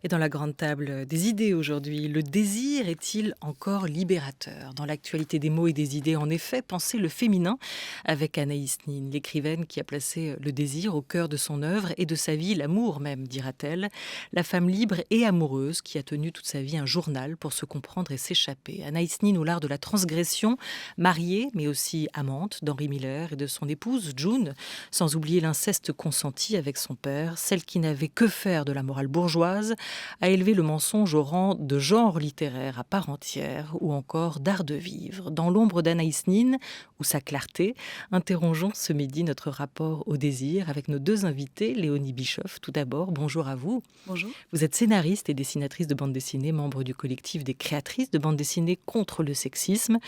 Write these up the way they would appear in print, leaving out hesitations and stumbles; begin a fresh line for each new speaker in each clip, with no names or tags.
Et dans la grande table des idées aujourd'hui, le désir est-il encore libérateur? Dans l'actualité des mots et des idées, en effet, pensez le féminin avec Anaïs Nin, l'écrivaine qui a placé le désir au cœur de son œuvre et de sa vie, l'amour même, dira-t-elle. La femme libre et amoureuse qui a tenu toute sa vie un journal pour se comprendre et s'échapper. Anaïs Nin au l'art de la transgression, mariée mais aussi amante d'Henri Miller et de son épouse June, sans oublier l'inceste consenti avec son père, celle qui n'avait que faire de la morale bourgeoise, a élevé le mensonge au rang de genre littéraire à part entière ou encore d'art de vivre. Dans l'ombre d'Anaïs Nin, ou sa clarté, interrogeons ce midi notre rapport au désir avec nos deux invités. Léonie Bischoff, tout d'abord, bonjour à vous.
Bonjour.
Vous êtes scénariste et dessinatrice de bande dessinée, membre du collectif des créatrices de bande dessinée contre le sexisme.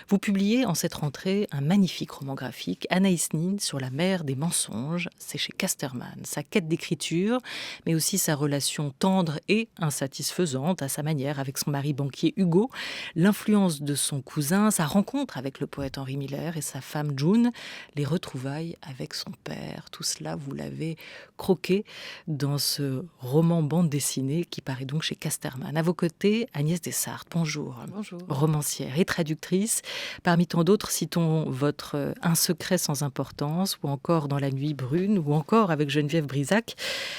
Vous publiez en cette rentrée un magnifique roman graphique, Anaïs Nin sur la mer des mensonges. C'est chez Casterman. Sa quête d'écriture, mais aussi sa relation tendre et insatisfaisante à sa manière avec son mari banquier Hugo, l'influence de son cousin, sa rencontre avec le poète Henri Miller et sa femme June, les retrouvailles avec son père. Tout cela, vous l'avez croqué dans ce roman bande dessinée qui paraît donc chez Casterman. À vos côtés, Agnès Dessart, bonjour.
Bonjour.
Romancière et traductrice. Parmi tant d'autres, citons votre Un secret sans importance, ou encore Dans la nuit brune, ou encore avec Geneviève Brisac,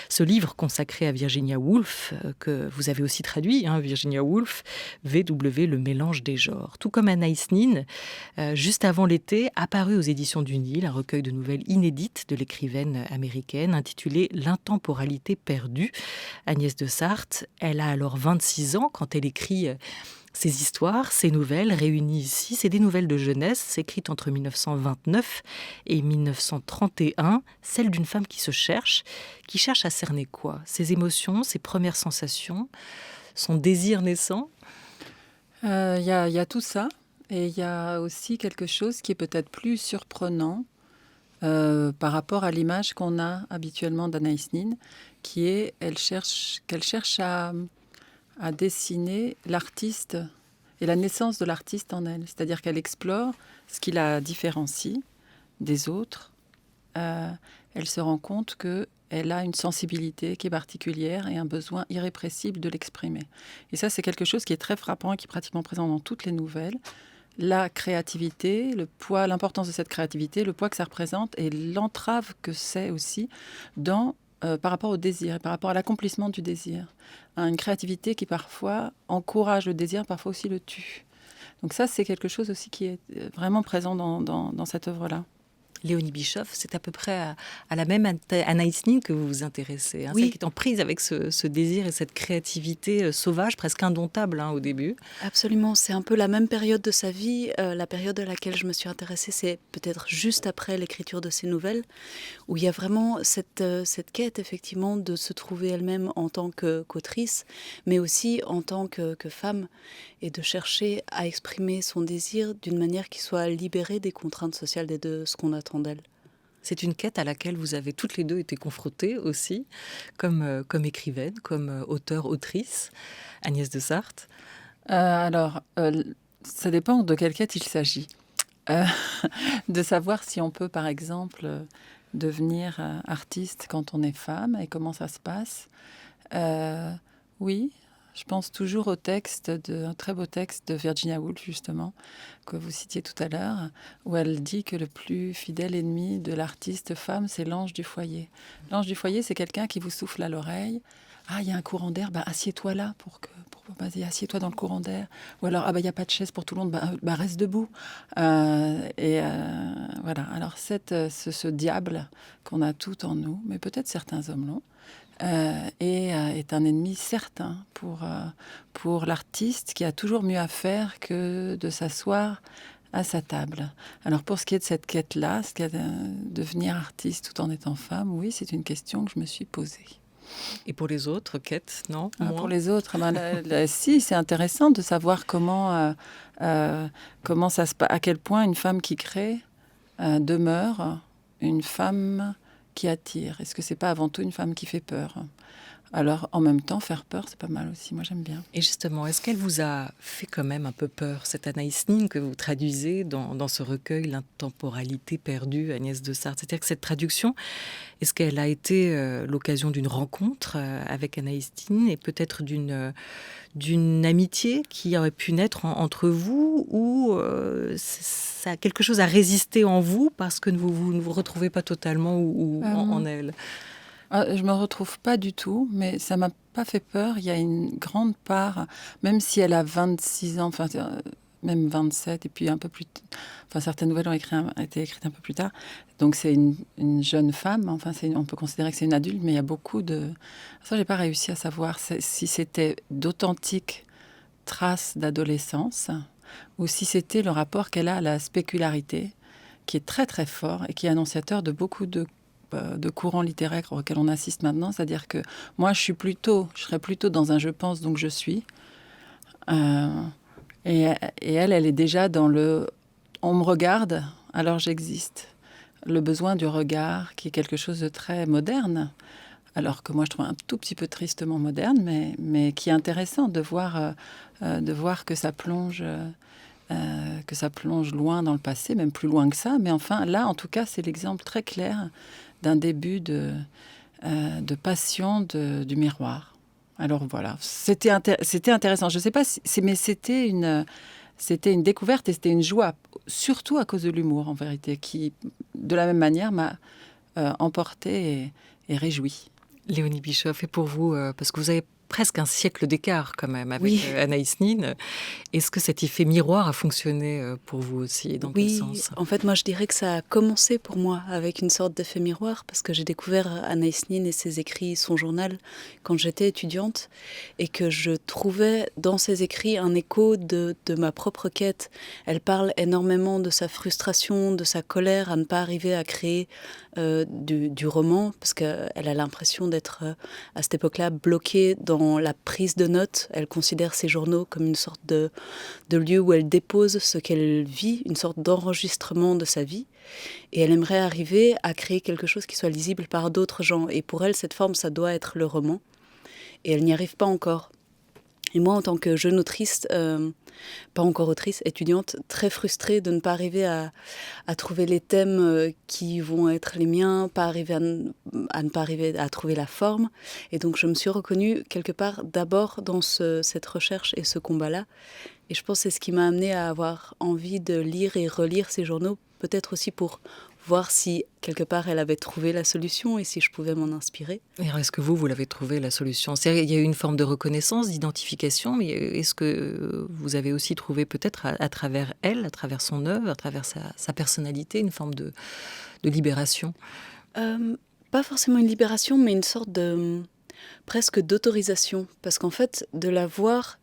ce livre consacré à Virginia Woolf, que vous avez aussi traduit, Virginia Woolf, VW, le mélange des genres. Tout comme Anaïs Nin, juste avant l'été, apparu aux éditions du Nil, un recueil de nouvelles inédites de l'écrivaine américaine intitulé L'intemporalité perdue. Agnès de Sarthe, elle a alors 26 ans quand elle écrit ces histoires, ces nouvelles réunies ici. C'est des nouvelles de jeunesse, écrites entre 1929 et 1931, celles d'une femme qui cherche à cerner quoi? Ses émotions, ses premières sensations, son désir naissant?
Il y a tout ça, et il y a aussi quelque chose qui est peut-être plus surprenant par rapport à l'image qu'on a habituellement d'Anaïs Nin, qui est qu'elle cherche à dessiner l'artiste et la naissance de l'artiste en elle. C'est-à-dire qu'elle explore ce qui la différencie des autres. Elle se rend compte qu'elle a une sensibilité qui est particulière et un besoin irrépressible de l'exprimer. Et ça, c'est quelque chose qui est très frappant et qui est pratiquement présent dans toutes les nouvelles. La créativité, le poids, l'importance de cette créativité, le poids que ça représente et l'entrave que c'est aussi par rapport au désir et par rapport à l'accomplissement du désir. Une créativité qui parfois encourage le désir, parfois aussi le tue. Donc ça, c'est quelque chose aussi qui est vraiment présent dans cette œuvre-là.
Léonie Bischoff, c'est à peu près à la même Anaïs Nin que vous vous intéressez,
Oui.
Celle qui est en prise avec ce désir et cette créativité sauvage, presque indomptable au début.
Absolument, c'est un peu la même période de sa vie. La période à laquelle je me suis intéressée, c'est peut-être juste après l'écriture de ces nouvelles, où il y a vraiment cette quête, effectivement, de se trouver elle-même en tant qu'autrice, mais aussi en tant que femme, et de chercher à exprimer son désir d'une manière qui soit libérée des contraintes sociales et de ce qu'on attend d'elle.
C'est une quête à laquelle vous avez toutes les deux été confrontées aussi, comme écrivaine, comme auteur-autrice, Agnès de Sarthe.
Ça dépend de quelle quête il s'agit. De savoir si on peut, par exemple, devenir artiste quand on est femme et comment ça se passe. Oui, je pense toujours au un très beau texte de Virginia Woolf, justement, que vous citiez tout à l'heure, où elle dit que le plus fidèle ennemi de l'artiste femme, c'est l'ange du foyer. L'ange du foyer, c'est quelqu'un qui vous souffle à l'oreille. Ah, il y a un courant d'air, assieds-toi là, vas-y, assieds-toi dans le courant d'air. Ou alors, il n'y a pas de chaise pour tout le monde, reste debout. Voilà, alors ce diable qu'on a tout en nous, mais peut-être certains hommes l'ont, est un ennemi certain pour l'artiste qui a toujours mieux à faire que de s'asseoir à sa table. Alors pour ce qui est de cette quête-là, ce qu'est devenir artiste tout en étant femme, oui, c'est une question que je me suis posée.
Et pour les autres, quête, non?
Pour les autres, si, c'est intéressant de savoir comment ça se passe, à quel point une femme qui crée demeure une femme qui attire. Est-ce que c'est pas avant tout une femme qui fait peur? Alors, en même temps, faire peur, c'est pas mal aussi. Moi, j'aime bien.
Et justement, est-ce qu'elle vous a fait quand même un peu peur, cette Anaïs Nin que vous traduisez dans ce recueil, L'intemporalité perdue, Agnès de Sarthe? C'est-à-dire que cette traduction, est-ce qu'elle a été l'occasion d'une rencontre avec Anaïs Nin et peut-être d'une amitié qui aurait pu naître entre vous, ou ça a quelque chose à résister en vous parce que vous ne vous retrouvez pas totalement en elle?
Je me retrouve pas du tout, mais ça m'a pas fait peur. Il y a une grande part, même si elle a 26 ans, enfin même 27, et puis un peu plus... Enfin, certaines nouvelles ont été écrites un peu plus tard. Donc c'est une jeune femme, enfin on peut considérer que c'est une adulte, mais il y a beaucoup de... Ça, j'ai pas réussi à savoir si c'était d'authentiques traces d'adolescence ou si c'était le rapport qu'elle a à la spécularité, qui est très très fort et qui est annonciateur de beaucoup de courants littéraires auxquels on assiste maintenant. C'est-à-dire que moi, je serais plutôt dans un je pense, donc je suis. Euh, et elle est déjà dans le on me regarde, alors j'existe. Le besoin du regard, qui est quelque chose de très moderne. Alors que moi, je trouve un tout petit peu tristement moderne, mais qui est intéressant de voir que ça plonge loin dans le passé, même plus loin que ça. Mais enfin, là, en tout cas, c'est l'exemple très clair d'un début de passion du miroir. Alors voilà, c'était intéressant. Je ne sais pas mais c'était une découverte et c'était une joie, surtout à cause de l'humour, en vérité, qui, de la même manière, m'a emportée et réjouie.
Léonie Bischoff, et pour vous, parce que vous avez presque un siècle d'écart quand même avec
Oui.
Anaïs Nin, est-ce que cet effet miroir a fonctionné pour vous aussi, et dans quel sens?
En fait, moi, je dirais que ça a commencé pour moi avec une sorte d'effet miroir, parce que j'ai découvert Anaïs Nin et ses écrits, son journal, quand j'étais étudiante, et que je trouvais dans ses écrits un écho de ma propre quête. Elle parle énormément de sa frustration, de sa colère à ne pas arriver à créer du roman, parce qu'elle a l'impression d'être, à cette époque-là, bloquée dans la prise de notes. Elle considère ses journaux comme une sorte de lieu où elle dépose ce qu'elle vit, une sorte d'enregistrement de sa vie. Et elle aimerait arriver à créer quelque chose qui soit lisible par d'autres gens. Et pour elle, cette forme, ça doit être le roman. Et elle n'y arrive pas encore. Et moi, en tant que jeune autrice, pas encore autrice, étudiante, très frustrée de ne pas arriver à trouver les thèmes qui vont être les miens, à ne pas arriver à trouver la forme. Et donc, je me suis reconnue quelque part d'abord dans cette recherche et ce combat-là. Et je pense que c'est ce qui m'a amenée à avoir envie de lire et relire ces journaux, peut-être aussi pour voir si, quelque part, elle avait trouvé la solution et si je pouvais m'en inspirer.
Et alors, est-ce que vous l'avez trouvé, la solution? C'est-à-dire, il y a eu une forme de reconnaissance, d'identification, mais est-ce que vous avez aussi trouvé peut-être à travers elle, à travers son œuvre, à travers sa personnalité, une forme de libération?
Pas forcément une libération, mais une sorte de presque d'autorisation. Parce qu'en fait, de la voir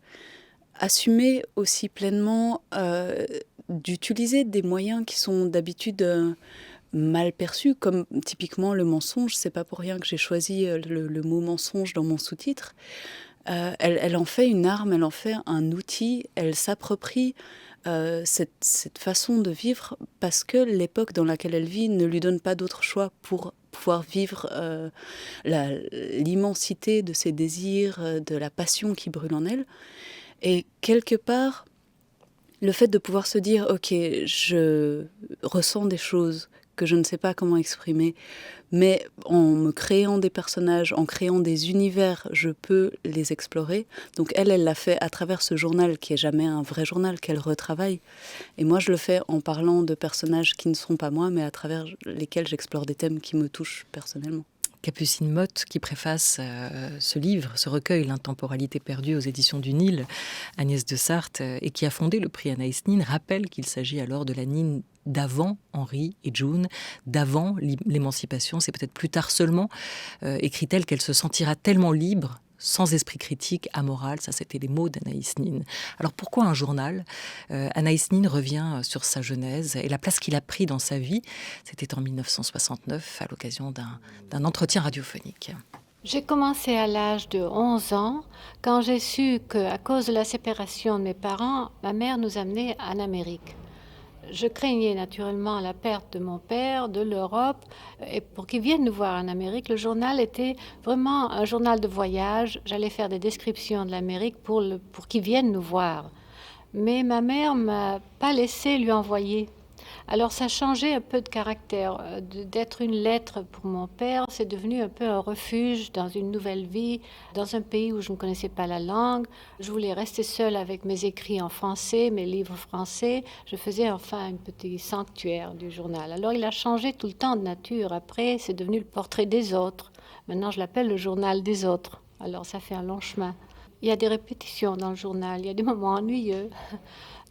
assumer aussi pleinement d'utiliser des moyens qui sont d'habitude mal perçus, comme typiquement le mensonge. C'est pas pour rien que j'ai choisi le mot mensonge dans mon sous-titre. Elle en fait une arme, elle en fait un outil, elle s'approprie cette façon de vivre parce que l'époque dans laquelle elle vit ne lui donne pas d'autre choix pour pouvoir vivre l'immensité de ses désirs, de la passion qui brûle en elle. Et quelque part, le fait de pouvoir se dire « Ok, je ressens des choses que je ne sais pas comment exprimer, mais en me créant des personnages, en créant des univers, je peux les explorer. » Donc elle l'a fait à travers ce journal qui n'est jamais un vrai journal, qu'elle retravaille. Et moi, je le fais en parlant de personnages qui ne sont pas moi, mais à travers lesquels j'explore des thèmes qui me touchent personnellement.
Capucine Motte, qui préface ce livre, ce recueil, L'intemporalité perdue aux éditions du Nil, Agnès de Sarthe, et qui a fondé le prix Anaïs Nin, rappelle qu'il s'agit alors de la Nin d'avant Henri et June, d'avant l'émancipation. C'est peut-être plus tard seulement, écrit-elle, qu'elle se sentira tellement libre, sans esprit critique, amoral. Ça, c'était les mots d'Anaïs Nin. Alors pourquoi un journal? Anaïs Nin revient sur sa genèse et la place qu'il a pris dans sa vie. C'était en 1969, à l'occasion d'un entretien radiophonique.
J'ai commencé à l'âge de 11 ans, quand j'ai su qu'à cause de la séparation de mes parents, ma mère nous amenait en Amérique. Je craignais naturellement la perte de mon père, de l'Europe, et pour qu'il vienne nous voir en Amérique, le journal était vraiment un journal de voyage. J'allais faire des descriptions de l'Amérique pour qu'il vienne nous voir. Mais ma mère m'a pas laissé lui envoyer. Alors ça changeait un peu de caractère. D'être une lettre pour mon père, c'est devenu un peu un refuge dans une nouvelle vie, dans un pays où je ne connaissais pas la langue. Je voulais rester seule avec mes écrits en français, mes livres français. Je faisais enfin un petit sanctuaire du journal. Alors il a changé tout le temps de nature. Après, c'est devenu le portrait des autres. Maintenant, je l'appelle le journal des autres. Alors ça fait un long chemin. Il y a des répétitions dans le journal, il y a des moments ennuyeux.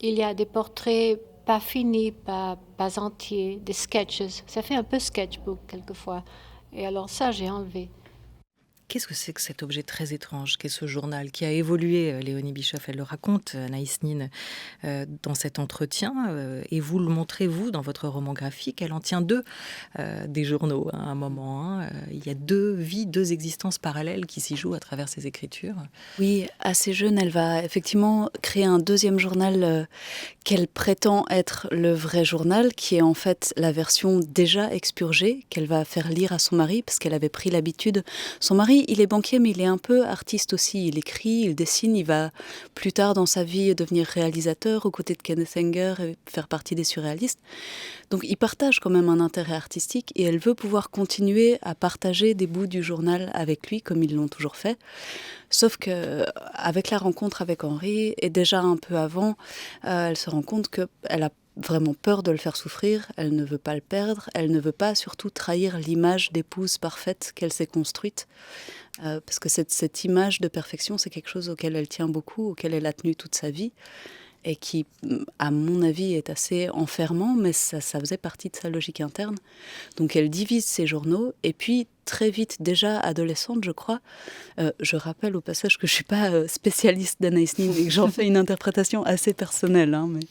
Il y a des portraits pas finis, pas entiers, des sketches. Ça fait un peu sketchbook quelquefois. Et alors ça, j'ai enlevé.
Qu'est-ce que c'est que cet objet très étrange qu'est ce journal qui a évolué, Léonie Bischoff? Elle le raconte, Anaïs Nin, dans cet entretien. Et vous le montrez, vous, dans votre roman graphique. Elle en tient deux, des journaux, hein, à un moment. Hein. Il y a deux vies, deux existences parallèles qui s'y jouent à travers ses écritures.
Oui, assez jeune, elle va effectivement créer un deuxième journal qu'elle prétend être le vrai journal, qui est en fait la version déjà expurgée, qu'elle va faire lire à son mari, parce qu'elle avait pris l'habitude. Son mari, il est banquier, mais il est un peu artiste aussi. Il écrit, il dessine, il va plus tard dans sa vie devenir réalisateur aux côtés de Kenneth Anger et faire partie des surréalistes. Donc il partage quand même un intérêt artistique et elle veut pouvoir continuer à partager des bouts du journal avec lui, comme ils l'ont toujours fait. Sauf que avec la rencontre avec Henri, et déjà un peu avant, elle se rend compte qu'elle a vraiment peur de le faire souffrir, elle ne veut pas le perdre, elle ne veut pas surtout trahir l'image d'épouse parfaite qu'elle s'est construite. Parce que cette image de perfection, c'est quelque chose auquel elle tient beaucoup, auquel elle a tenu toute sa vie, et qui, à mon avis, est assez enfermant, mais ça faisait partie de sa logique interne. Donc elle divise ses journaux, et puis très vite, déjà adolescente, je crois, je rappelle au passage que je ne suis pas spécialiste d'Anaïs Nin et que j'en fais une interprétation assez personnelle, hein, mais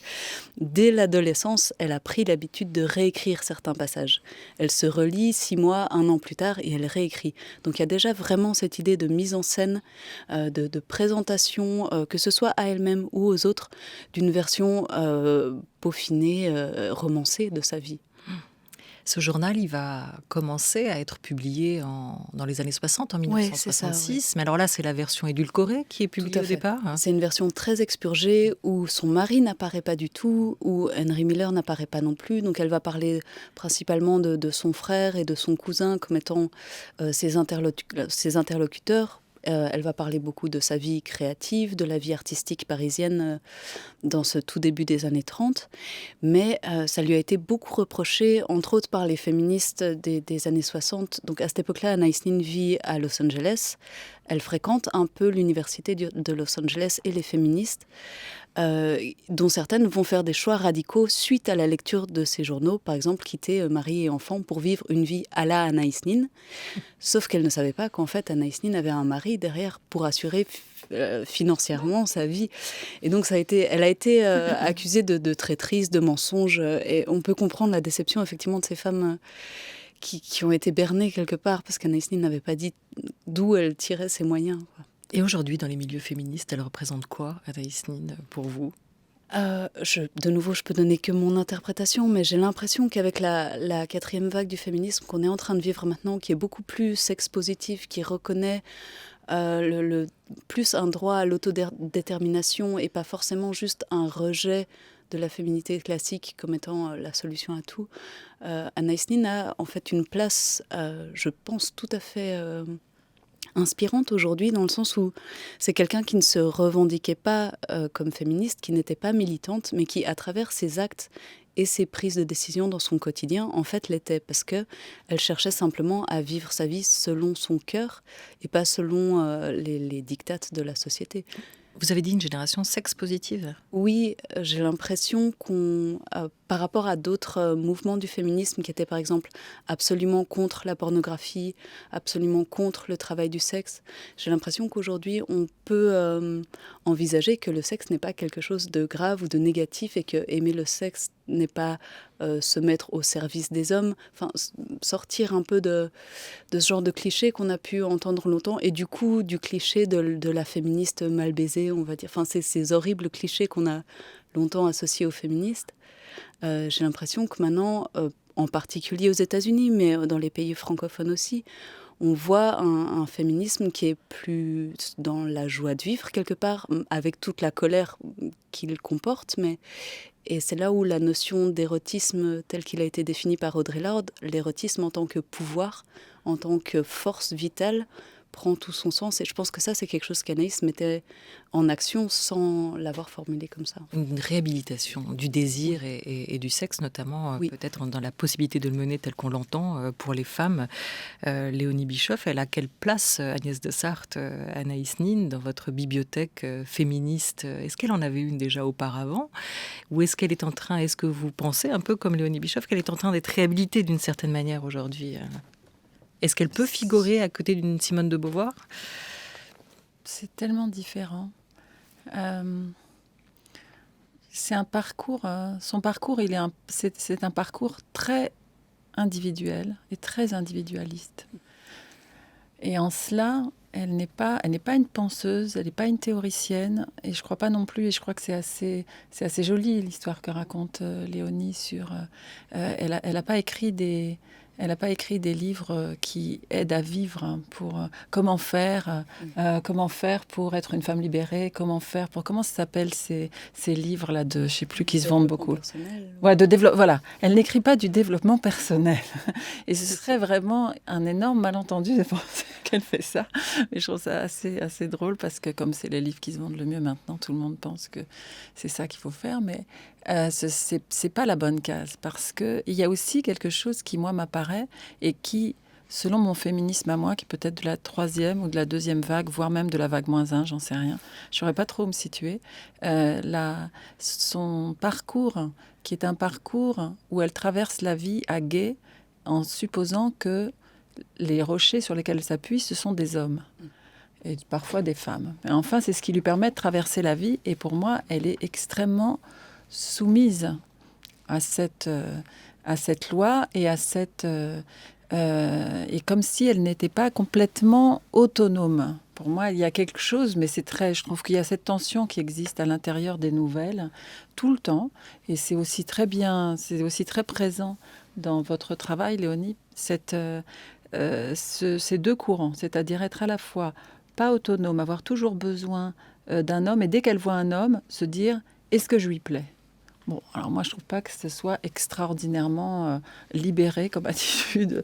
dès l'adolescence, elle a pris l'habitude de réécrire certains passages. Elle se relit 6 mois, 1 an plus tard, et elle réécrit. Donc il y a déjà vraiment cette idée de mise en scène, de présentation, que ce soit à elle-même ou aux autres, d'une version peaufinée, romancée de sa vie.
Ce journal, il va commencer à être publié dans les années 60, en
Ouais,
1966.
c'est ça, ouais.
Mais alors là, c'est la version édulcorée qui est publiée au départ. Hein.
C'est une version très expurgée où son mari n'apparaît pas du tout, où Henry Miller n'apparaît pas non plus. Donc elle va parler principalement de son frère et de son cousin comme étant ses interlocuteurs. Elle va parler beaucoup de sa vie créative, de la vie artistique parisienne dans ce tout début des années 30. Mais ça lui a été beaucoup reproché, entre autres par les féministes des années 60. Donc à cette époque-là, Anaïs Nin vit à Los Angeles. Elle fréquente un peu l'université de Los Angeles et les féministes, dont certaines vont faire des choix radicaux suite à la lecture de ces journaux. Par exemple, quitter mari et enfant pour vivre une vie à la Anaïs Nin. Sauf qu'elle ne savait pas qu'en fait, Anaïs Nin avait un mari derrière pour assurer financièrement sa vie. Et donc, elle a été accusée de traîtrise, de mensonge. Et on peut comprendre la déception, effectivement, de ces femmes qui ont été bernées quelque part, parce qu'Anaïs Nin n'avait pas dit d'où elle tirait ses moyens, quoi.
Et aujourd'hui, dans les milieux féministes, elle représente quoi, Anaïs Nin, pour vous ?
De nouveau, je peux donner que mon interprétation, mais j'ai l'impression qu'avec la quatrième vague du féminisme qu'on est en train de vivre maintenant, qui est beaucoup plus sex-positive, qui reconnaît plus un droit à l'autodétermination et pas forcément juste un rejet de la féminité classique comme étant la solution à tout, Anaïs Nin a en fait une place, je pense, tout à fait inspirante aujourd'hui, dans le sens où c'est quelqu'un qui ne se revendiquait pas comme féministe, qui n'était pas militante, mais qui, à travers ses actes et ses prises de décision dans son quotidien, en fait, l'était, parce qu'elle cherchait simplement à vivre sa vie selon son cœur et pas selon les dictates de la société.
Vous avez dit une génération sex-positive ?
Oui, j'ai l'impression par rapport à d'autres mouvements du féminisme qui étaient par exemple absolument contre la pornographie, absolument contre le travail du sexe, j'ai l'impression qu'aujourd'hui on peut envisager que le sexe n'est pas quelque chose de grave ou de négatif et que aimer le sexe n'est pas se mettre au service des hommes, enfin sortir un peu de ce genre de cliché qu'on a pu entendre longtemps, et du coup du cliché de la féministe mal baisée, on va dire, enfin ces horribles clichés qu'on a longtemps associés aux féministes. J'ai l'impression que maintenant, en particulier aux États-Unis, mais dans les pays francophones aussi, on voit un féminisme qui est plus dans la joie de vivre quelque part, avec toute la colère qu'il comporte. Et c'est là où la notion d'érotisme tel qu'il a été défini par Audre Lorde, l'érotisme en tant que pouvoir, en tant que force vitale, prend tout son sens. Et je pense que ça, c'est quelque chose qu'Anaïs mettait en action sans l'avoir formulé comme ça.
Une réhabilitation du désir et du sexe, notamment
Oui.
peut-être dans la possibilité de le mener tel qu'on l'entend pour les femmes. Léonie Bischoff, elle a quelle place, Agnès de Sarthe, Anaïs Nin, dans votre bibliothèque féministe? Est-ce qu'elle en avait une déjà auparavant? Ou est-ce qu'elle est en train, est-ce que vous pensez, un peu comme Léonie Bischoff, qu'elle est en train d'être réhabilitée d'une certaine manière aujourd'hui? Est-ce qu'elle peut figurer à côté d'une Simone de Beauvoir?
C'est tellement différent. C'est un parcours, son parcours, c'est un parcours très individuel et très individualiste. Et en cela, elle n'est pas une penseuse, elle n'est pas une théoricienne, et je crois pas non plus, et je crois que c'est assez joli l'histoire que raconte Léonie sur. Elle a pas écrit des livres qui aident à vivre pour comment faire pour être une femme libérée, comment ça s'appelle ces livres là de je sais plus qui se vendent beaucoup. Ouais, voilà, elle n'écrit pas du développement personnel. Et ce serait vraiment un énorme malentendu de penser qu'elle fait ça. Mais je trouve ça assez drôle parce que comme c'est les livres qui se vendent le mieux maintenant, tout le monde pense que c'est ça qu'il faut faire, mais c'est pas la bonne case, parce que il y a aussi quelque chose qui moi m'apparaît et qui, selon mon féminisme à moi, qui peut être de la 3e ou de la 2e vague, voire même de la vague -1, j'en sais rien, je saurais pas trop où me situer, son parcours, qui est un parcours où elle traverse la vie à gué en supposant que les rochers sur lesquels elle s'appuie, ce sont des hommes. Et parfois des femmes. Mais enfin, c'est ce qui lui permet de traverser la vie. Et pour moi, elle est extrêmement soumise à cette loi et et comme si elle n'était pas complètement autonome. Pour moi, il y a quelque chose, mais je trouve qu'il y a cette tension qui existe à l'intérieur des nouvelles tout le temps. Et c'est aussi très présent dans votre travail, Léonie, ces deux courants, c'est-à-dire être à la fois pas autonome, avoir toujours besoin d'un homme, et dès qu'elle voit un homme, se dire « est-ce que je lui plais ?» Bon, alors moi, je trouve pas que ce soit extraordinairement libéré comme attitude,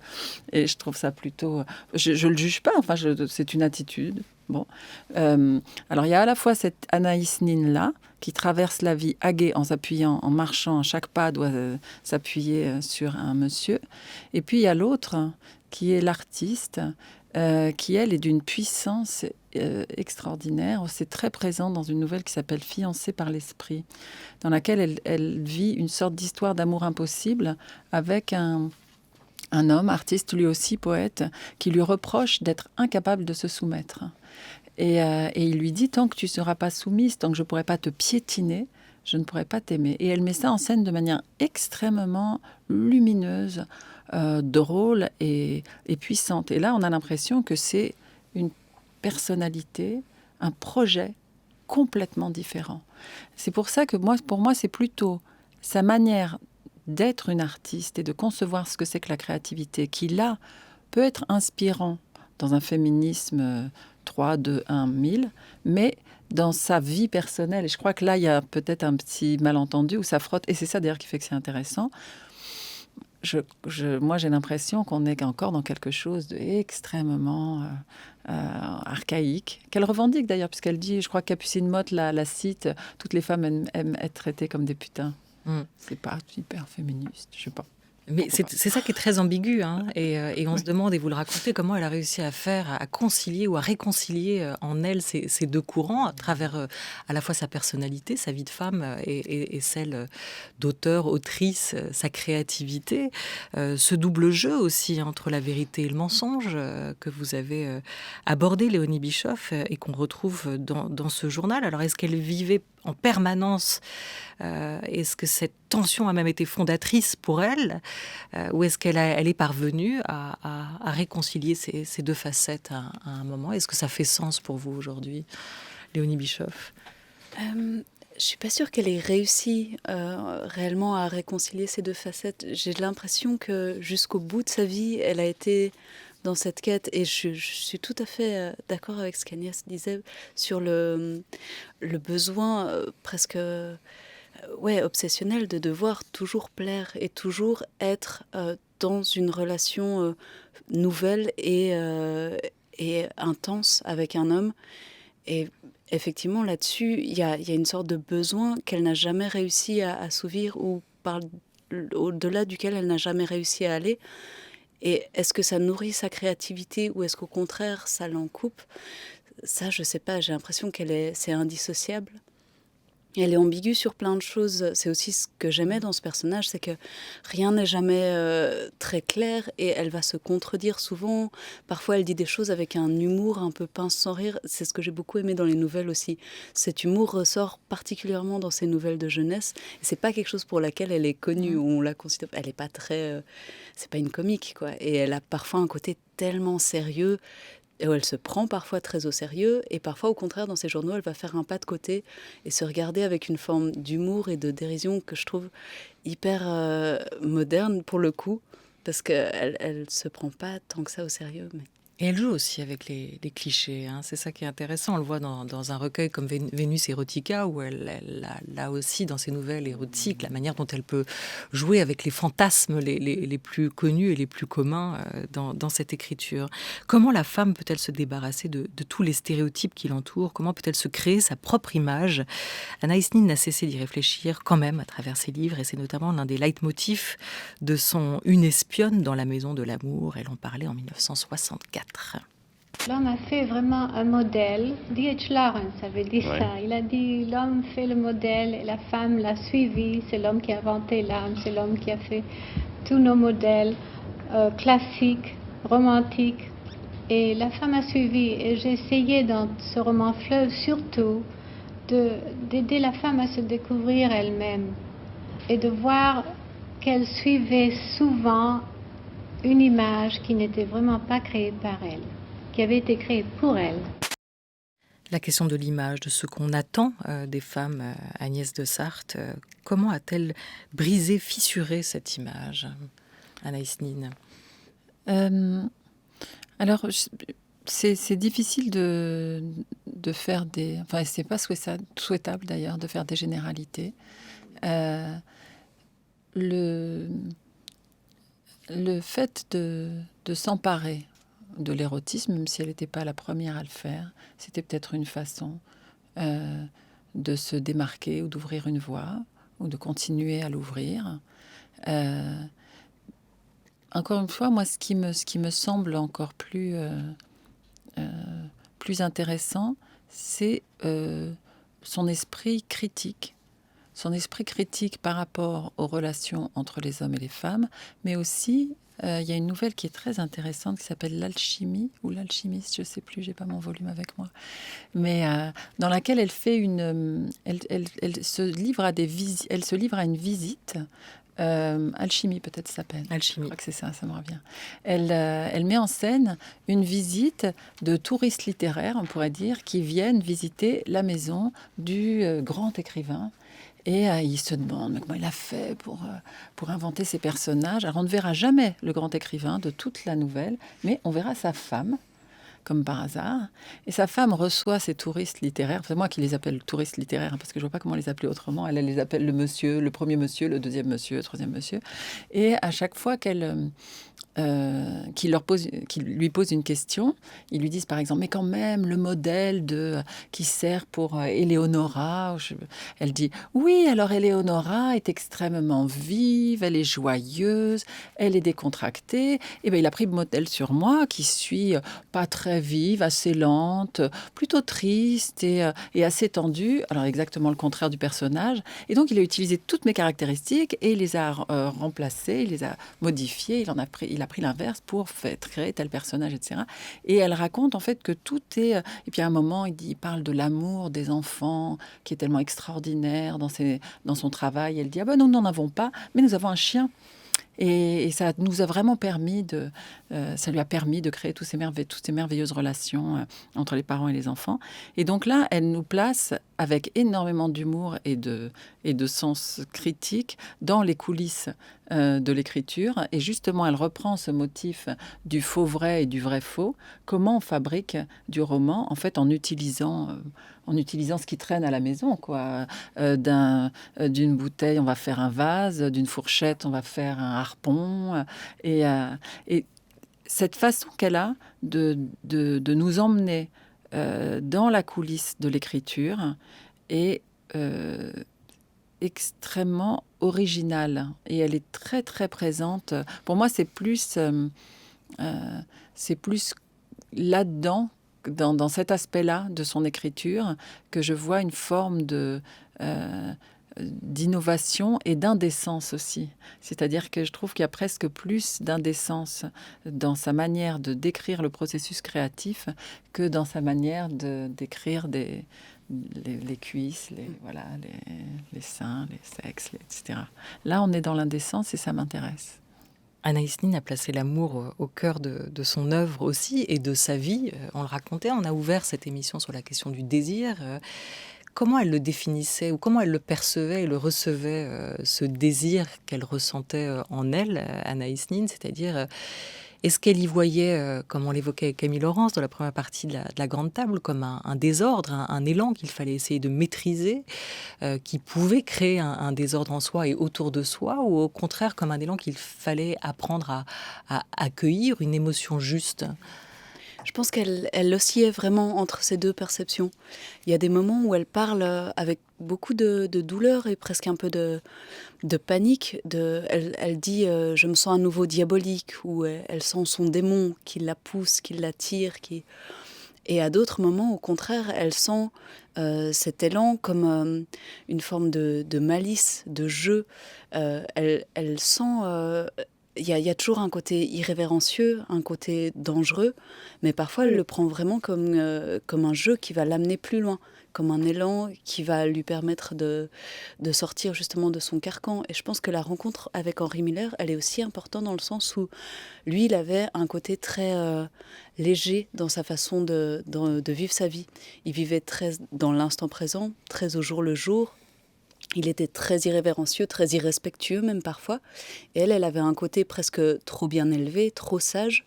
et je trouve ça plutôt... Je le juge pas, enfin, c'est une attitude. Bon, alors il y a à la fois cette Anaïs Nin-là, qui traverse la vie à gué en s'appuyant, en marchant, chaque pas doit s'appuyer sur un monsieur, et puis il y a l'autre, qui est l'artiste, qui, elle, est d'une puissance extraordinaire. C'est très présent dans une nouvelle qui s'appelle « Fiancée par l'esprit », dans laquelle elle vit une sorte d'histoire d'amour impossible avec un homme, artiste, lui aussi poète, qui lui reproche d'être incapable de se soumettre. Et il lui dit « tant que tu ne seras pas soumise, tant que je ne pourrai pas te piétiner, je ne pourrai pas t'aimer ». Et elle met ça en scène de manière extrêmement lumineuse, drôle et puissante. Et là, on a l'impression que c'est une personnalité, un projet complètement différent. C'est pour ça que pour moi, c'est plutôt sa manière d'être une artiste et de concevoir ce que c'est que la créativité, qui là peut être inspirant dans un féminisme 3, 2, 1, 1000, mais dans sa vie personnelle. Et je crois que là, il y a peut-être un petit malentendu où ça frotte. Et c'est ça d'ailleurs qui fait que c'est intéressant. Moi, j'ai l'impression qu'on est encore dans quelque chose d'extrêmement archaïque, qu'elle revendique d'ailleurs, puisqu'elle dit, je crois que Capucine Motte la cite, toutes les femmes aiment être traitées comme des putains. C'est pas hyper féministe, je sais pas.
Mais c'est ça qui est très ambigu, hein, et on se demande, et vous le racontez, comment elle a réussi à faire, à concilier ou à réconcilier en elle ces deux courants, à travers à la fois sa personnalité, sa vie de femme, et celle d'auteur, autrice, sa créativité, ce double jeu aussi entre la vérité et le mensonge que vous avez abordé, Léonie Bischoff, et qu'on retrouve dans ce journal. Alors, est-ce qu'elle vivait en permanence, est-ce que cette tension a même été fondatrice pour elle, ou est-ce qu'elle est parvenue à réconcilier ces deux facettes à un moment? Est-ce que ça fait sens pour vous aujourd'hui, Léonie Bischoff?
Je suis pas sûre qu'elle ait réussi réellement à réconcilier ces deux facettes. J'ai l'impression que jusqu'au bout de sa vie, elle a été dans cette quête. Et je suis tout à fait d'accord avec ce qu'Agnès disait sur le besoin presque ouais, obsessionnel de devoir toujours plaire et toujours être dans une relation nouvelle et intense avec un homme. Et effectivement, là-dessus, il y a une sorte de besoin qu'elle n'a jamais réussi à assouvir ou au-delà duquel elle n'a jamais réussi à aller. Et est-ce que ça nourrit sa créativité ou est-ce qu'au contraire, ça l'en coupe? Ça, je sais pas, j'ai l'impression c'est indissociable. Elle est ambiguë sur plein de choses. C'est aussi ce que j'aimais dans ce personnage, c'est que rien n'est jamais très clair et elle va se contredire souvent. Parfois, elle dit des choses avec un humour un peu pince sans rire. C'est ce que j'ai beaucoup aimé dans les nouvelles aussi. Cet humour ressort particulièrement dans ces nouvelles de jeunesse. Et c'est pas quelque chose pour laquelle elle est connue. On la considère. Elle est pas très. C'est pas une comique, quoi. Et elle a parfois un côté tellement sérieux où elle se prend parfois très au sérieux, et parfois, au contraire, dans ses journaux, elle va faire un pas de côté et se regarder avec une forme d'humour et de dérision que je trouve hyper moderne pour le coup, parce qu'elle se prend pas tant que ça au sérieux. Mais...
Et elle joue aussi avec les clichés, hein. C'est ça qui est intéressant. On le voit dans un recueil comme Vénus Erotica, où elle a là aussi, dans ses nouvelles érotiques, la manière dont elle peut jouer avec les fantasmes les plus connus et les plus communs dans cette écriture. Comment la femme peut-elle se débarrasser de tous les stéréotypes qui l'entourent? Comment peut-elle se créer sa propre image? Anaïs Nin n'a cessé d'y réfléchir quand même à travers ses livres, et c'est notamment l'un des leitmotifs de son Une espionne dans la maison de l'amour. Elle en parlait en 1964.
L'homme a fait vraiment un modèle. D.H. Lawrence avait dit ça. Il a dit l'homme fait le modèle et la femme l'a suivi. C'est l'homme qui a inventé l'âme, c'est l'homme qui a fait tous nos modèles classiques, romantiques. Et la femme a suivi. Et j'ai essayé dans ce roman Fleuve surtout d'aider la femme à se découvrir elle-même et de voir qu'elle suivait souvent une image qui n'était vraiment pas créée par elle, qui avait été créée pour elle.
La question de l'image, de ce qu'on attend des femmes, Agnès de Sarthe, comment a-t-elle brisé, fissuré cette image, Anaïs Nin?
Alors, c'est difficile de faire des... Enfin, c'est pas souhaitable d'ailleurs de faire des généralités. Le fait de s'emparer de l'érotisme, même si elle n'était pas la première à le faire, c'était peut-être une façon de se démarquer ou d'ouvrir une voie, ou de continuer à l'ouvrir. Encore une fois, moi, ce qui me semble encore plus intéressant, c'est son esprit critique. Son esprit critique par rapport aux relations entre les hommes et les femmes, mais aussi, il y a une nouvelle qui est très intéressante qui s'appelle L'Alchimie, ou L'Alchimiste, je ne sais plus, j'ai pas mon volume avec moi, mais dans laquelle elle fait elle se livre à une visite. Alchimie, peut-être, ça s'appelle.
Alchimie.
Je crois que c'est ça, ça me revient. Elle met en scène une visite de touristes littéraires, on pourrait dire, qui viennent visiter la maison du grand écrivain. Et il se demande comment il a fait pour inventer ces personnages. Alors, on ne verra jamais le grand écrivain de toute la nouvelle, mais on verra sa femme, comme par hasard. Et sa femme reçoit ces touristes littéraires. C'est moi qui les appelle touristes littéraires, hein, parce que je ne vois pas comment les appeler autrement. Elle les appelle le monsieur, le premier monsieur, le deuxième monsieur, le troisième monsieur. Et à chaque fois qu'il lui pose une question, ils lui disent par exemple, mais quand même le modèle qui sert pour Éléonora, elle dit oui, alors Éléonora est extrêmement vive, elle est joyeuse, elle est décontractée. Et bien il a pris le modèle sur moi qui suis pas très vive, assez lente, plutôt triste et assez tendue. Alors exactement le contraire du personnage. Et donc il a utilisé toutes mes caractéristiques et il les a remplacées, il les a modifiées, il a pris l'inverse pour créer tel personnage, etc. Et elle raconte en fait que tout est... Et puis à un moment, il parle de l'amour des enfants qui est tellement extraordinaire dans son travail. Elle dit, ah ben nous n'en avons pas, mais nous avons un chien. Et ça nous a vraiment permis ça lui a permis de créer toutes ces merveilleuses relations entre les parents et les enfants. Et donc là, elle nous place avec énormément d'humour et de sens critique dans les coulisses de l'écriture. Et justement, elle reprend ce motif du faux vrai et du vrai faux. Comment on fabrique du roman, en fait, en utilisant ce qui traîne à la maison, quoi. D'une bouteille, on va faire un vase, d'une fourchette, on va faire un harpon. Et cette façon qu'elle a de nous emmener dans la coulisse de l'écriture est extrêmement originale. Et elle est très, très présente. Pour moi, c'est plus là-dedans, dans cet aspect-là de son écriture, que je vois une forme d'innovation et d'indécence aussi. C'est-à-dire que je trouve qu'il y a presque plus d'indécence dans sa manière de décrire le processus créatif que dans sa manière de décrire les cuisses, les seins, les sexes, etc. Là, on est dans l'indécence et ça m'intéresse.
Anaïs Nin a placé l'amour au cœur de son œuvre aussi et de sa vie. On le racontait, on a ouvert cette émission sur la question du désir. Comment elle le définissait ou comment elle le percevait et le recevait, ce désir qu'elle ressentait en elle, Anaïs Nin, c'est-à-dire est-ce qu'elle y voyait, comme on l'évoquait avec Camille Laurence dans la première partie de la grande table, comme un désordre, un élan qu'il fallait essayer de maîtriser, qui pouvait créer un désordre en soi et autour de soi, ou au contraire comme un élan qu'il fallait apprendre à accueillir, une émotion juste?
Je pense qu'elle oscillait vraiment entre ces deux perceptions. Il y a des moments où elle parle avec beaucoup de douleur et presque un peu de panique. Elle dit je me sens à nouveau diabolique, ou elle sent son démon qui la pousse, qui l'attire. Et à d'autres moments, au contraire, elle sent cet élan comme une forme de malice, de jeu. Elle sent... Il y a toujours un côté irrévérencieux, un côté dangereux, mais parfois elle le prend vraiment comme un jeu qui va l'amener plus loin, comme un élan qui va lui permettre de sortir justement de son carcan. Et je pense que la rencontre avec Henry Miller, elle est aussi importante dans le sens où lui, il avait un côté très léger dans sa façon de vivre sa vie. Il vivait très dans l'instant présent, très au jour le jour. Il était très irrévérencieux, très irrespectueux même parfois. Et elle avait un côté presque trop bien élevé, trop sage.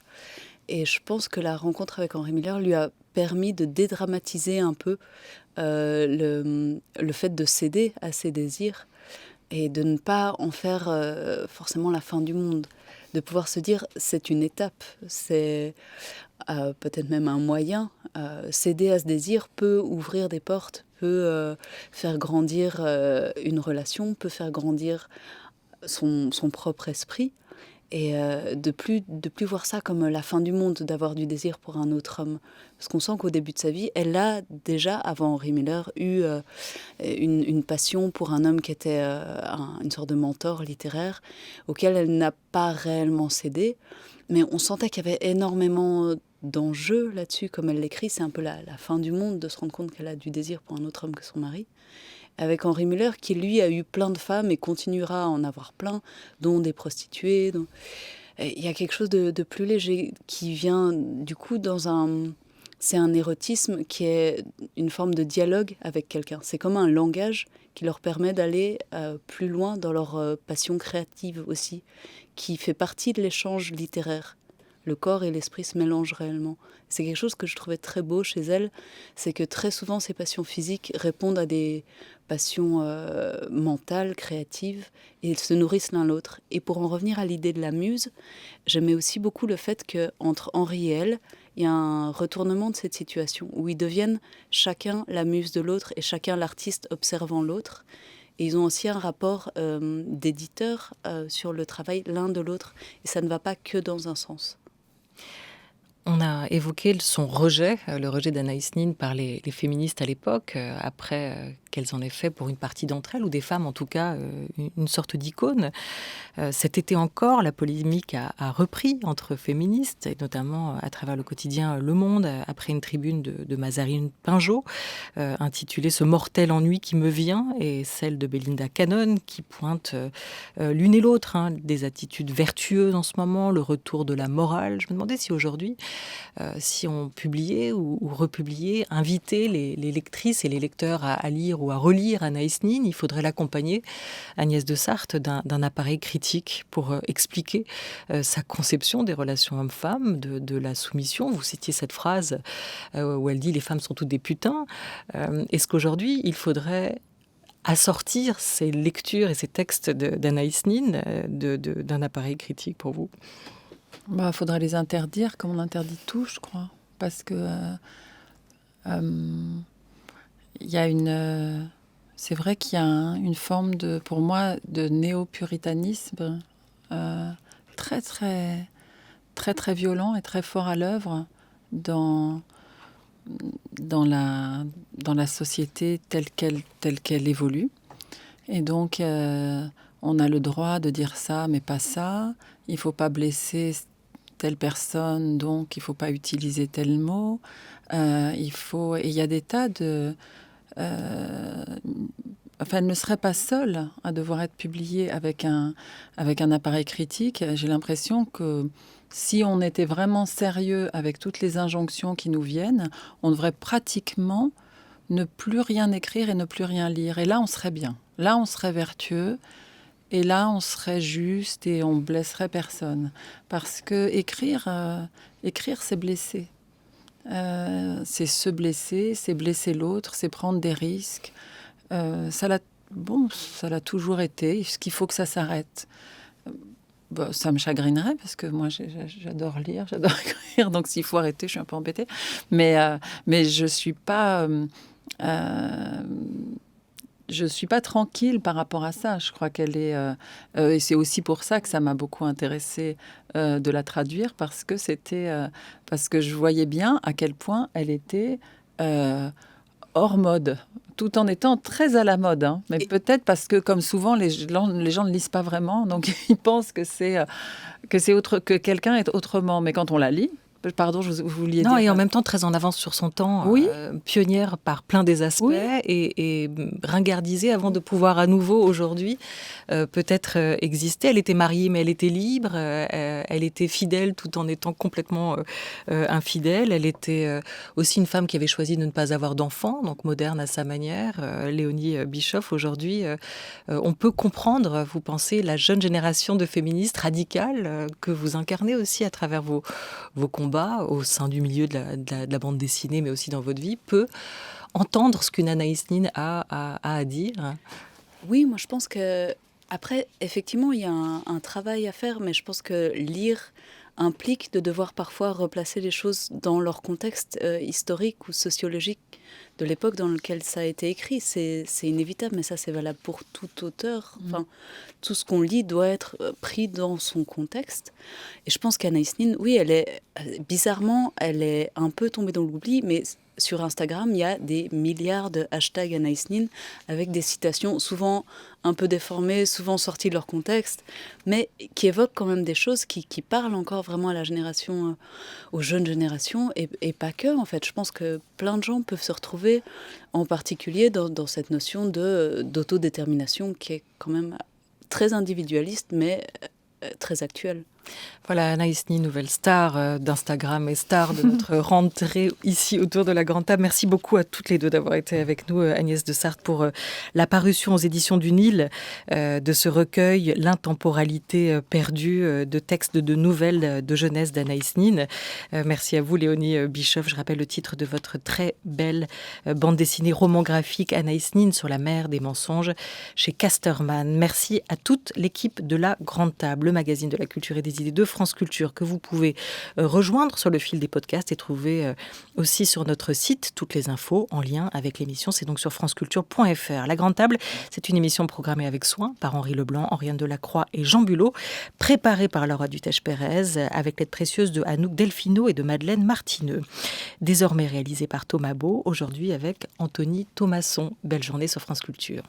Et je pense que la rencontre avec Henry Miller lui a permis de dédramatiser un peu le fait de céder à ses désirs et de ne pas en faire forcément la fin du monde. De pouvoir se dire, c'est une étape, c'est peut-être même un moyen. Céder à ce désir peut ouvrir des portes, peut faire grandir une relation, peut faire grandir son propre esprit. Et de plus voir ça comme la fin du monde, d'avoir du désir pour un autre homme. Parce qu'on sent qu'au début de sa vie, elle a déjà, avant Henry Miller, eu une passion pour un homme qui était une sorte de mentor littéraire, auquel elle n'a pas réellement cédé. Mais on sentait qu'il y avait énormément d'enjeux là-dessus, comme elle l'écrit. C'est un peu la fin du monde de se rendre compte qu'elle a du désir pour un autre homme que son mari. Avec Henry Miller, qui lui a eu plein de femmes et continuera à en avoir plein, dont des prostituées. Il y a quelque chose de plus léger qui vient du coup c'est un érotisme qui est une forme de dialogue avec quelqu'un. C'est comme un langage qui leur permet d'aller plus loin dans leur passion créative aussi, qui fait partie de l'échange littéraire. Le corps et l'esprit se mélangent réellement. C'est quelque chose que je trouvais très beau chez elle, c'est que très souvent ces passions physiques répondent à des passions mentales, créatives, et elles se nourrissent l'un l'autre. Et pour en revenir à l'idée de la muse, j'aimais aussi beaucoup le fait qu'entre Henri et elle, il y a un retournement de cette situation, où ils deviennent chacun la muse de l'autre et chacun l'artiste observant l'autre. Et ils ont aussi un rapport d'éditeur sur le travail l'un de l'autre, et ça ne va pas que dans un sens.
On a évoqué son rejet, le rejet d'Anaïs Nin par les féministes à l'époque, après qu'elles en aient fait pour une partie d'entre elles, ou des femmes en tout cas, une sorte d'icône. Cet été encore, la polémique a repris entre féministes, et notamment à travers le quotidien Le Monde, après une tribune de Mazarine Pinjot, intitulée « Ce mortel ennui qui me vient », et celle de Belinda Cannon, qui pointe l'une et l'autre, des attitudes vertueuses en ce moment, le retour de la morale. Je me demandais si aujourd'hui, si on publiait ou republiait, invitait les lectrices et les lecteurs à lire ou à relire Anaïs Nin, il faudrait l'accompagner, Agnès de Sarthe, d'un appareil critique pour expliquer sa conception des relations hommes-femmes, de la soumission. Vous citiez cette phrase où elle dit « Les femmes sont toutes des putains ». Est-ce qu'aujourd'hui, il faudrait assortir ces lectures et ces textes d'Anaïs Nin d'un appareil critique pour vous?
Faudrait les interdire, comme on interdit tout, je crois. Parce que y a c'est vrai qu'il y a une forme pour moi, de néo-puritanisme très, très, très, très violent et très fort à l'œuvre dans la société telle qu'elle évolue. Et donc, on a le droit de dire ça, mais pas ça. Il ne faut pas blesser telle personne, donc il ne faut pas utiliser tel mot. Et il y a des tas de... elle ne serait pas seule à devoir être publiée avec un appareil critique. J'ai l'impression que si on était vraiment sérieux avec toutes les injonctions qui nous viennent, on devrait pratiquement ne plus rien écrire et ne plus rien lire. Et là, on serait bien. Là, on serait vertueux. Et là, on serait juste et on blesserait personne. Parce que écrire, c'est blesser. C'est se blesser, c'est blesser l'autre, c'est prendre des risques. Ça l'a toujours été. Est-ce qu'il faut que ça s'arrête? Ça me chagrinerait parce que moi, j'adore lire, j'adore écrire. Donc, s'il faut arrêter, je suis un peu embêtée. Mais je suis pas... je suis pas tranquille par rapport à ça. Je crois qu'elle est... et c'est aussi pour ça que ça m'a beaucoup intéressée de la traduire, parce que je voyais bien à quel point elle était hors mode, tout en étant très à la mode. Mais peut-être parce que, comme souvent, les gens ne lisent pas vraiment, donc ils pensent que que quelqu'un est autrement. Mais quand on la lit... Pardon, vous vouliez dire...
Non, et en même temps très en avance sur son temps,
oui.
Pionnière par plein des aspects, oui. et ringardisée avant de pouvoir à nouveau aujourd'hui peut-être exister. Elle était mariée, mais elle était libre, elle était fidèle tout en étant complètement infidèle. Elle était aussi une femme qui avait choisi de ne pas avoir d'enfants, donc moderne à sa manière. Léonie Bischoff, aujourd'hui, on peut comprendre, vous pensez, la jeune génération de féministes radicales que vous incarnez aussi à travers vos combats au sein du milieu de la bande dessinée, mais aussi dans votre vie, peut entendre ce qu'une Anaïs Nin a à dire?
Oui, moi je pense que après, effectivement, il y a un travail à faire, mais je pense que lire implique de devoir parfois replacer les choses dans leur contexte historique ou sociologique de l'époque dans laquelle ça a été écrit. C'est inévitable, mais ça c'est valable pour tout auteur. Enfin, tout ce qu'on lit doit être pris dans son contexte. Et je pense qu'Anaïs Nin, oui, bizarrement, elle est un peu tombée dans l'oubli, mais sur Instagram, il y a des milliards de hashtags Anaïs Nin avec des citations souvent un peu déformées, souvent sorties de leur contexte, mais qui évoquent quand même des choses qui parlent encore vraiment à la génération, aux jeunes générations, et pas que, en fait. Je pense que plein de gens peuvent se retrouver, en particulier dans cette notion d'autodétermination qui est quand même très individualiste, mais très actuelle.
Voilà, Anaïs Nin, nouvelle star d'Instagram et star de notre rentrée ici autour de la Grande Table. Merci beaucoup à toutes les deux d'avoir été avec nous, Agnès de Sarthe, pour la parution aux éditions du Nil de ce recueil, L'intemporalité perdue, de textes de nouvelles de jeunesse d'Anaïs Nin. Merci à vous, Léonie Bischoff. Je rappelle le titre de votre très belle bande dessinée roman graphique, Anaïs Nin sur la mer des mensonges, chez Casterman. Merci à toute l'équipe de la Grande Table, le magazine de la culture et des des idées de France Culture que vous pouvez rejoindre sur le fil des podcasts et trouver aussi sur notre site toutes les infos en lien avec l'émission. C'est donc sur franceculture.fr. La Grande Table, c'est une émission programmée avec soin par Henri Leblanc, Oriane Delacroix et Jean Bulot, préparée par Laura Dutèche-Pérez avec l'aide précieuse de Anouk Delfino et de Madeleine Martineux. Désormais réalisée par Thomas Beau, aujourd'hui avec Anthony Thomasson. Belle journée sur France Culture.